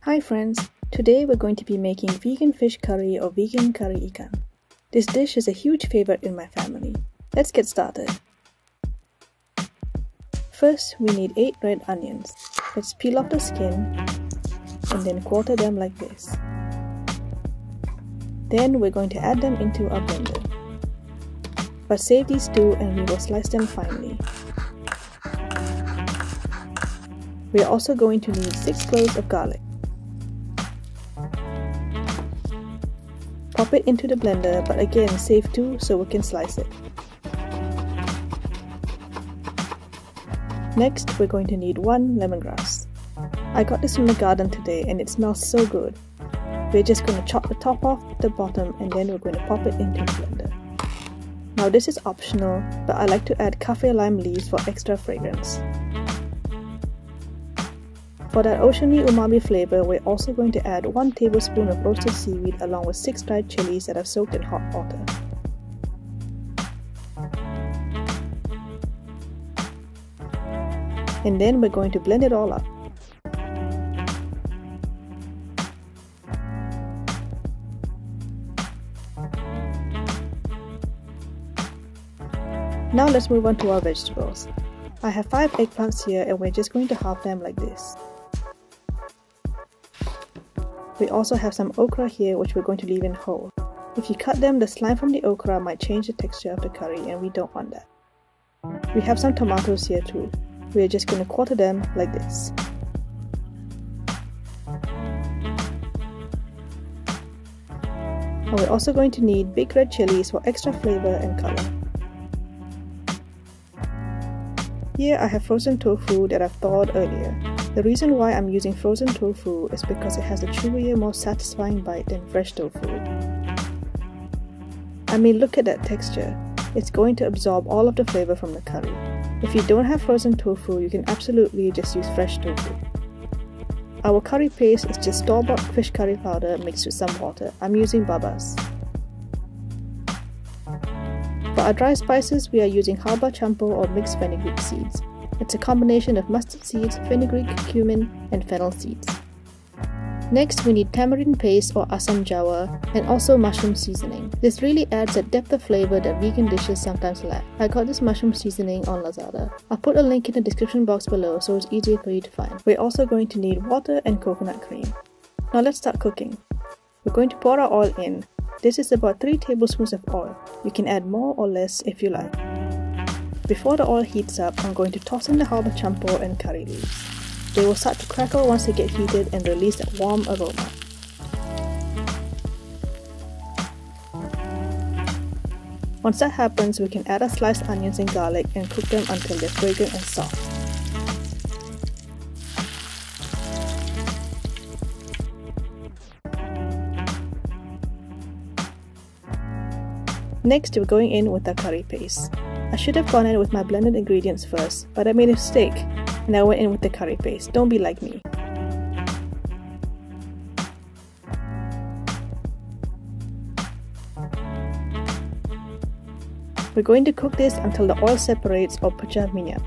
Hi friends, today we're going to be making vegan fish curry or vegan Kari Ikan. This dish is a huge favorite in my family. Let's get started. First, we need 8 red onions. Let's peel off the skin and then quarter them like this. Then we're going to add them into our blender. But save these 2 and we will slice them finely. We are also going to need 6 cloves of garlic. Pop it into the blender, but again save 2 so we can slice it. Next, we're going to need 1 lemongrass. I got this from the garden today and it smells so good. We're just going to chop the top off the bottom and then we're going to pop it into the blender. Now this is optional, but I like to add kaffir lime leaves for extra fragrance. For that oceany umami flavor, we're also going to add 1 tablespoon of roasted seaweed along with 6 dried chillies that I've soaked in hot water. And then we're going to blend it all up. Now let's move on to our vegetables. I have 5 eggplants here and we're just going to halve them like this. We also have some okra here which we're going to leave in whole. If you cut them, the slime from the okra might change the texture of the curry and we don't want that. We have some tomatoes here too. We are just going to quarter them like this. And we're also going to need big red chillies for extra flavor and color. Here I have frozen tofu that I've thawed earlier. The reason why I'm using frozen tofu is because it has a chewier, more satisfying bite than fresh tofu. I mean, look at that texture. It's going to absorb all of the flavor from the curry. If you don't have frozen tofu, you can absolutely just use fresh tofu. Our curry paste is just store-bought fish curry powder mixed with some water. I'm using babas. For our dry spices, we are using halba, campur or mixed fenugreek seeds. It's a combination of mustard seeds, fenugreek, cumin, and fennel seeds. Next, we need tamarind paste or asam jawa and also mushroom seasoning. This really adds a depth of flavor that vegan dishes sometimes lack. I got this mushroom seasoning on Lazada. I'll put a link in the description box below so it's easier for you to find. We're also going to need water and coconut cream. Now let's start cooking. We're going to pour our oil in. This is about 3 tablespoons of oil. You can add more or less if you like. Before the oil heats up, I'm going to toss in the halba campur and curry leaves. They will start to crackle once they get heated and release that warm aroma. Once that happens, we can add our sliced onions and garlic and cook them until they're fragrant and soft. Next, we're going in with our curry paste. I should have gone in with my blended ingredients first, but I made a mistake and I went in with the curry paste. Don't be like me. We're going to cook this until the oil separates or pecah minyak.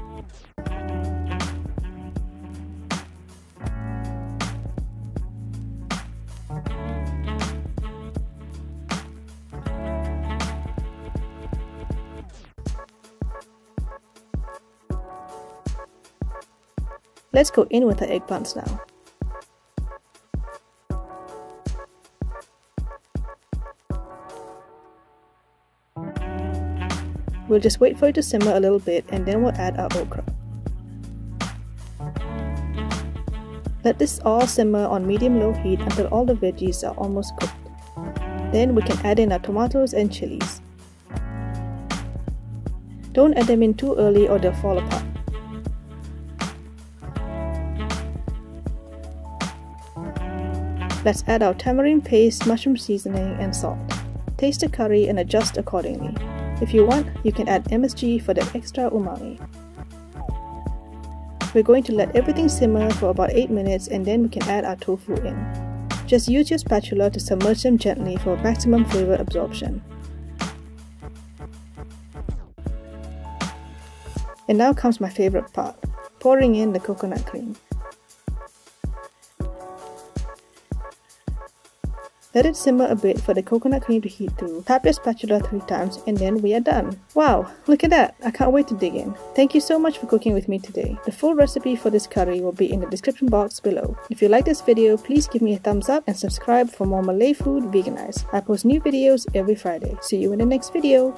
Let's go in with the eggplants now. We'll just wait for it to simmer a little bit and then we'll add our okra. Let this all simmer on medium-low heat until all the veggies are almost cooked. Then we can add in our tomatoes and chilies. Don't add them in too early or they'll fall apart. Let's add our tamarind paste, mushroom seasoning, and salt. Taste the curry and adjust accordingly. If you want, you can add MSG for that extra umami. We're going to let everything simmer for about 8 minutes and then we can add our tofu in. Just use your spatula to submerge them gently for maximum flavor absorption. And now comes my favorite part, pouring in the coconut cream. Let it simmer a bit for the coconut cream to heat through. Tap your spatula 3 times and then we are done. Wow, look at that! I can't wait to dig in. Thank you so much for cooking with me today. The full recipe for this curry will be in the description box below. If you like this video, please give me a thumbs up and subscribe for more Malay food veganized. I post new videos every Friday. See you in the next video.